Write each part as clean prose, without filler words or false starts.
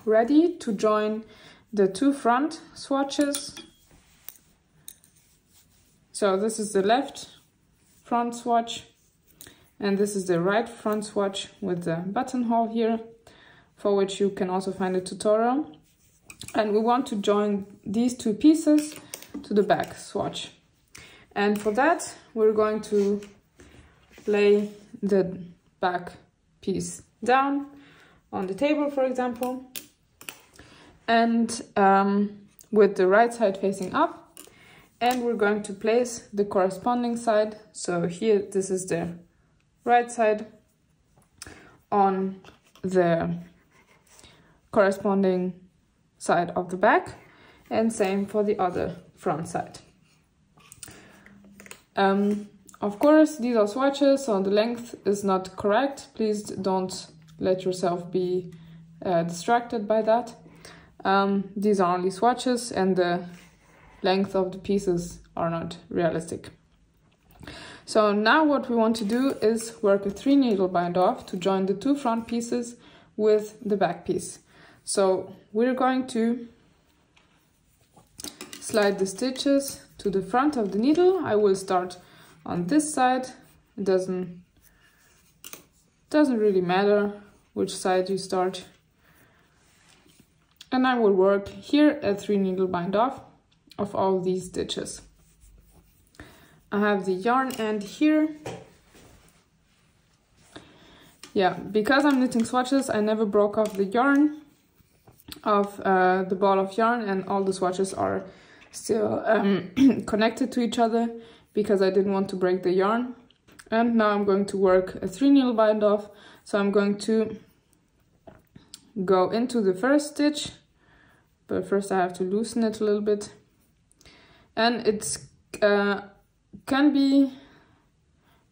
ready to join the two front swatches. So this is the left front swatch and this is the right front swatch with the buttonhole here, for which you can also find a tutorial. And we want to join these two pieces to the back swatch. And for that, we're going to lay the back piece down on the table, for example, and with the right side facing up. And we're going to place the corresponding side. So here, this is the right side on the corresponding side of the back, and same for the other front side. Of course, these are swatches, so the length is not correct. Please don't let yourself be distracted by that. These are only swatches and the length of the pieces are not realistic. So now what we want to do is work a 3 needle bind off to join the two front pieces with the back piece. So we're going to slide the stitches to the front of the needle. I will start on this side. It doesn't really matter which side you start. And I will work here a 3 needle bind off of all these stitches. I have the yarn end here. Yeah, because I'm knitting swatches, I never broke off the yarn of the ball of yarn, and all the swatches are still connected to each other because I didn't want to break the yarn. And now I'm going to work a 3 needle bind off. So I'm going to go into the first stitch, but first I have to loosen it a little bit. And it's can be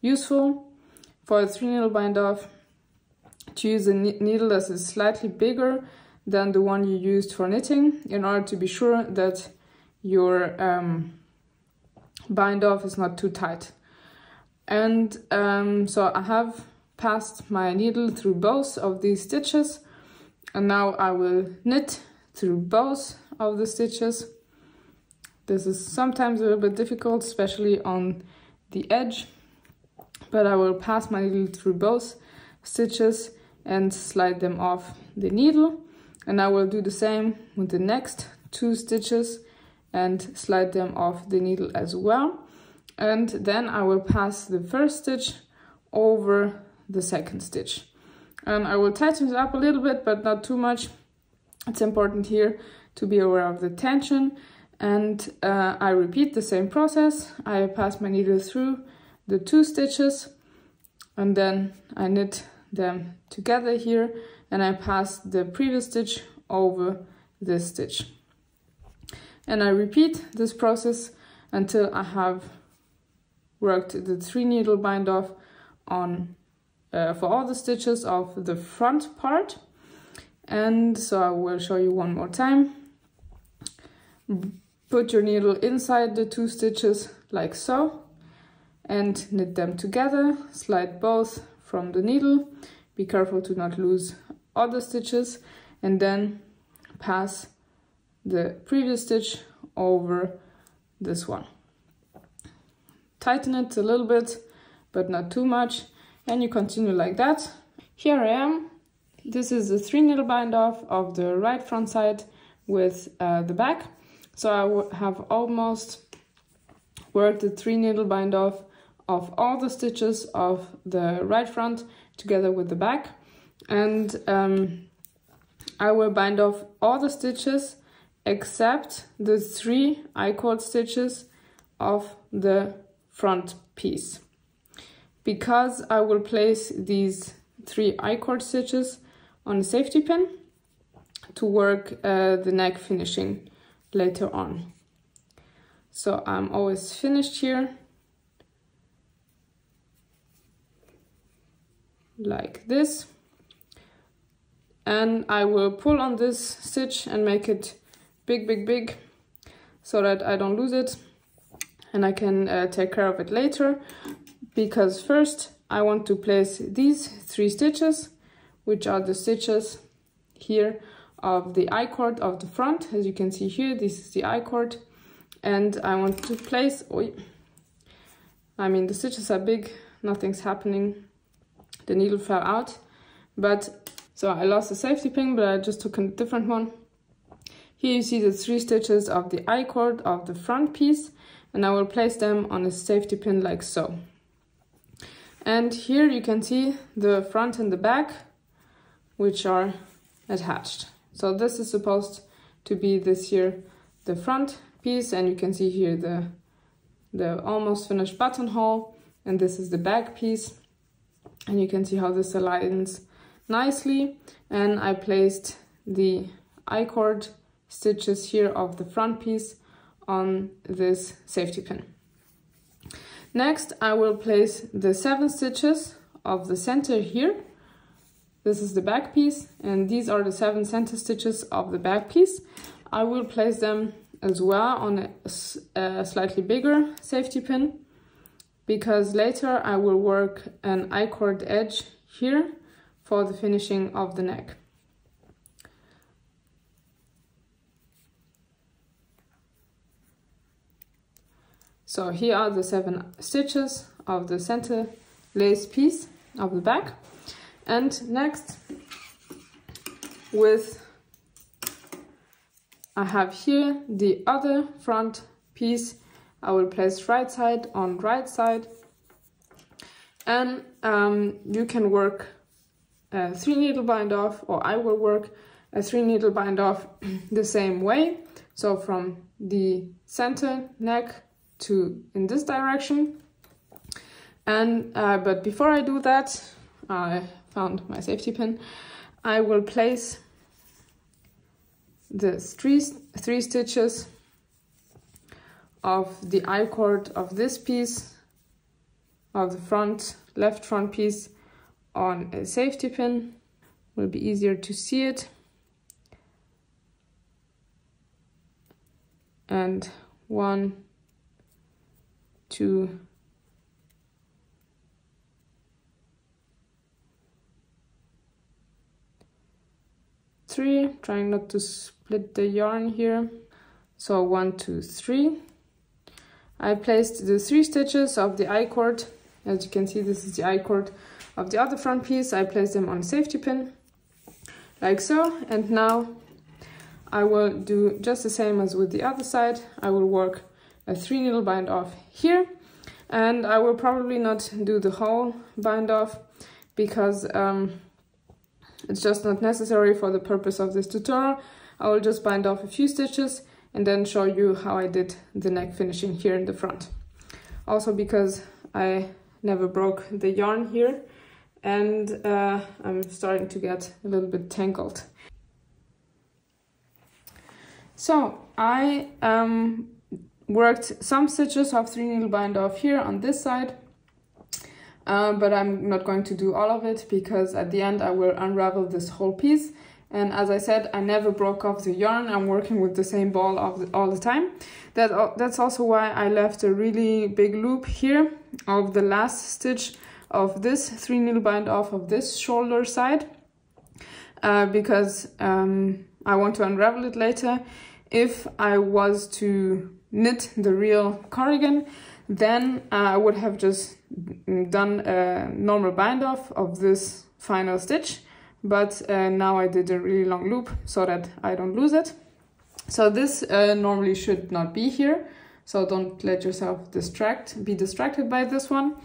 useful for a 3 needle bind off to use a needle that is slightly bigger than the one you used for knitting, in order to be sure that your bind off is not too tight. And so I have passed my needle through both of these stitches, and now I will knit through both of the stitches. This is sometimes a little bit difficult, especially on the edge, but I will pass my needle through both stitches and slide them off the needle. And I will do the same with the next 2 stitches and slide them off the needle as well. And then I will pass the first stitch over the second stitch. And I will tighten it up a little bit, but not too much. It's important here to be aware of the tension. And I repeat the same process. I pass my needle through the 2 stitches and then I knit them together here, and I pass the previous stitch over this stitch. And I repeat this process until I have worked the 3 needle bind off on for all the stitches of the front part. And so I will show you one more time. Put your needle inside the 2 stitches like so and knit them together. Slide both from the needle. Be careful to not lose other stitches, and then pass the previous stitch over this one. Tighten it a little bit, but not too much, and you continue like that. Here I am. This is the 3 needle bind off of the right front side with the back. So I have almost worked the 3 needle bind off of all the stitches of the right front together with the back. And I will bind off all the stitches except the 3 I-cord stitches of the front piece, because I will place these 3 I-cord stitches on a safety pin to work the neck finishing later on. So I'm always finished here like this, and I will pull on this stitch and make it big so that I don't lose it and I can take care of it later, because first I want to place these 3 stitches, which are the stitches here of the I-cord of the front. As you can see here, this is the I-cord, and I want to place, the stitches are big, nothing's happening, the needle fell out, so I lost the safety pin, but I just took a different one. Here you see the 3 stitches of the I-cord of the front piece, and I will place them on a safety pin like so. And here you can see the front and the back, which are attached. So this is supposed to be this here, the front piece, and you can see here the almost finished buttonhole, and this is the back piece, and you can see how this aligns nicely. And I placed the I-cord stitches here of the front piece on this safety pin. Next, I will place the 7 stitches of the center here. This is the back piece, and these are the 7 center stitches of the back piece. I will place them as well on a slightly bigger safety pin, because later I will work an I-cord edge here for the finishing of the neck. So here are the 7 stitches of the center lace piece of the back. And next, I have here the other front piece. I will place right side on right side, and you can work a 3 needle bind off, or I will work a 3 needle bind off the same way. So from the center neck to in this direction. And but before I do that, I found my safety pin. I will place the 3 stitches of the I-cord of this piece of the left front piece on a safety pin. Will be easier to see it. And 1, 2, 3, trying not to split the yarn here. So 1, 2, 3. I placed the 3 stitches of the I-cord. As you can see, this is the I-cord of the other front piece. I placed them on a safety pin, like so. And now I will do just the same as with the other side. I will work a 3 needle bind off here, and I will probably not do the whole bind off because it's just not necessary for the purpose of this tutorial. I will just bind off a few stitches and then show you how I did the neck finishing here in the front. Also because I never broke the yarn here, and I'm starting to get a little bit tangled. So I worked some stitches of 3 needle bind off here on this side, but I'm not going to do all of it because at the end I will unravel this whole piece. And as I said, I never broke off the yarn. I'm working with the same ball all the time. That's also why I left a really big loop here of the last stitch of this 3 needle bind off of this shoulder side, because I want to unravel it later. If I was to knit the real cardigan, then I would have just done a normal bind off of this final stitch, but now I did a really long loop so that I don't lose it. So this normally should not be here, so don't let yourself be distracted by this one.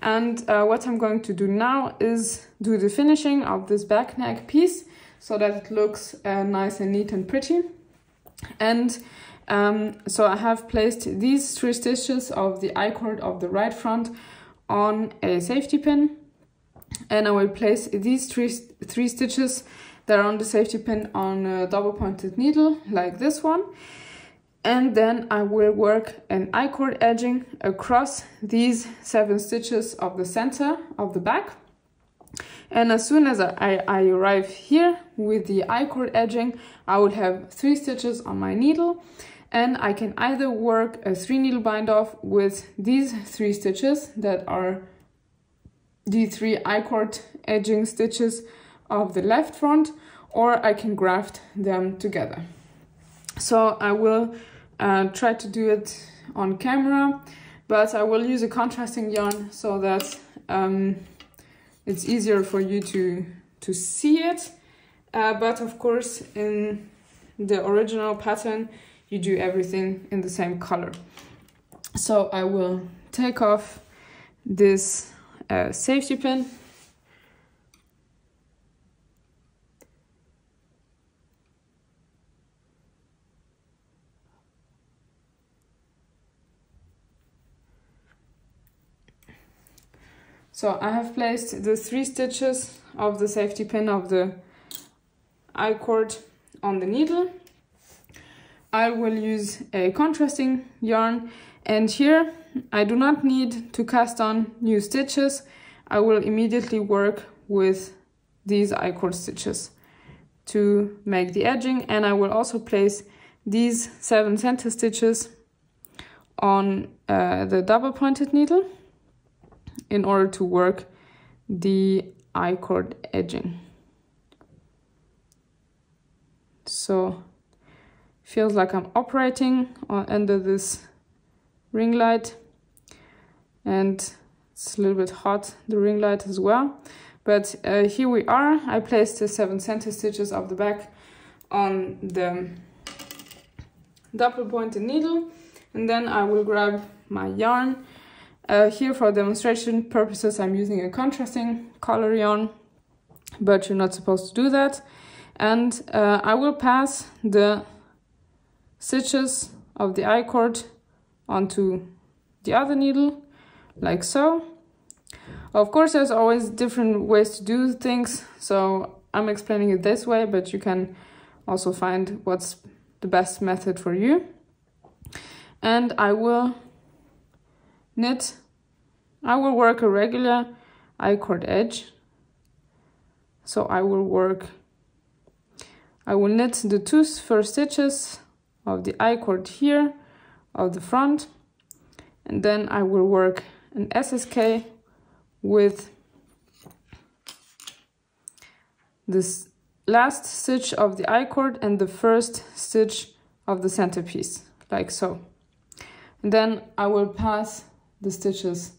And what I'm going to do now is do the finishing of this back neck piece so that it looks nice and neat and pretty. And so I have placed these 3 stitches of the I-cord of the right front on a safety pin, and I will place these three stitches that are on the safety pin on a double pointed needle like this one, and then I will work an I-cord edging across these 7 stitches of the center of the back. And as soon as I arrive here with the I-cord edging, I will have 3 stitches on my needle, and I can either work a 3 needle bind off with these 3 stitches that are the 3 I-cord edging stitches of the left front, or I can graft them together. So I will try to do it on camera, but I will use a contrasting yarn so that it's easier for you to see it. But of course, in the original pattern, you do everything in the same color. So I will take off this safety pin. So I have placed the 3 stitches of the safety pin of the I-cord on the needle. I will use a contrasting yarn, and here I do not need to cast on new stitches. I will immediately work with these I-cord stitches to make the edging, and I will also place these 7 center stitches on the double pointed needle in order to work the I-cord edging. So feels like I'm operating under this ring light, and it's a little bit hot, the ring light as well. But here we are. I placed the 7 center stitches of the back on the double pointed needle, and then I will grab my yarn. Here for demonstration purposes I'm using a contrasting color yarn, but you're not supposed to do that. And I will pass the stitches of the I-cord onto the other needle, like so. Of course, there's always different ways to do things, so I'm explaining it this way, but you can also find what's the best method for you. And I will knit. I will work a regular I-cord edge. So I will knit the 2 first stitches of the I-cord here of the front, and then I will work an SSK with this last stitch of the I-cord and the first stitch of the centerpiece, like so. And then I will pass the stitches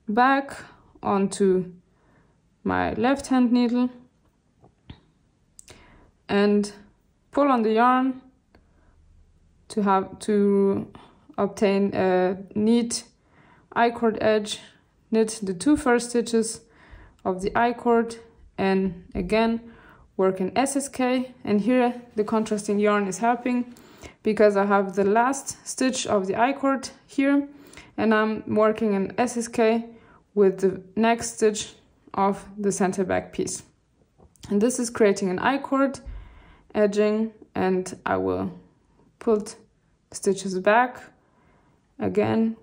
back onto my left hand needle and pull on the yarn to obtain a neat I-cord edge. Knit the 2 first stitches of the I-cord and again work an SSK, and here the contrasting yarn is helping because I have the last stitch of the I-cord here and I'm working an SSK with the next stitch of the center back piece. And this is creating an I-cord edging, and I will put stitches back again,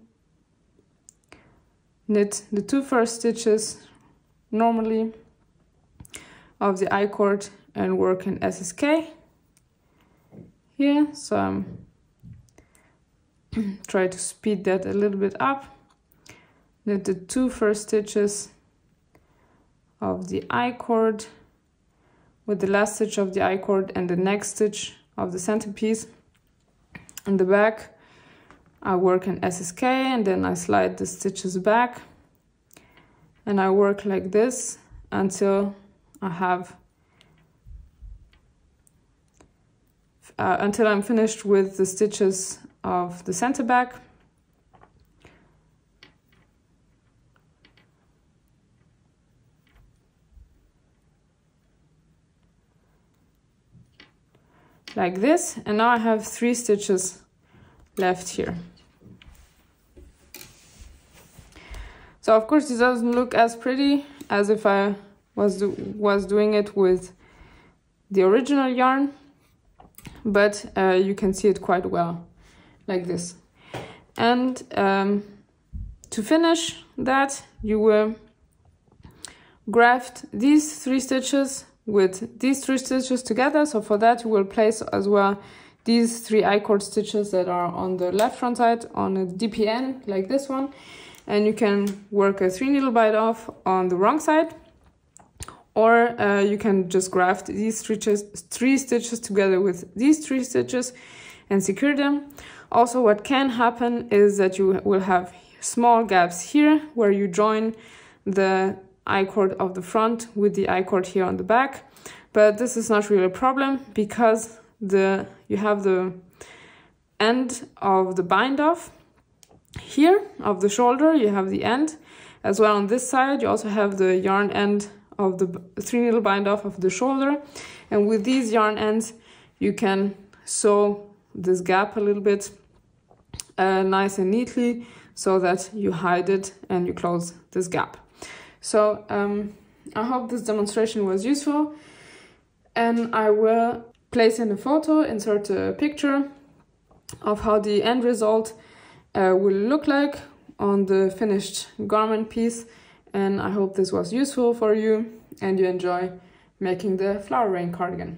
knit the 2 first stitches normally of the I-cord and work an SSK here. So I'm try to speed that a little bit up. Knit the 2 first stitches of the I-cord with the last stitch of the I-cord and the next stitch of the centerpiece. In the back I work an SSK and then I slide the stitches back, and I work like this until I have until I'm finished with the stitches of the center back. Like this, and now I have 3 stitches left here. So of course this doesn't look as pretty as if I was doing it with the original yarn, but you can see it quite well like this. And to finish that, you will graft these 3 stitches with these 3 stitches together. So for that you will place as well these 3 I-cord stitches that are on the left front side on a DPN like this one, and you can work a 3 needle bite off on the wrong side, or you can just graft these three stitches together with these 3 stitches and secure them. Also, what can happen is that you will have small gaps here where you join the I-cord of the front with the I-cord here on the back, but this is not really a problem because you have the end of the bind off here of the shoulder, you have the end as well. On this side you also have the yarn end of the 3 needle bind off of the shoulder, and with these yarn ends you can sew this gap a little bit nice and neatly so that you hide it and you close this gap. So I hope this demonstration was useful, and I will place in a photo, insert a picture of how the end result will look like on the finished garment piece. And I hope this was useful for you and you enjoy making the Flower Rain cardigan.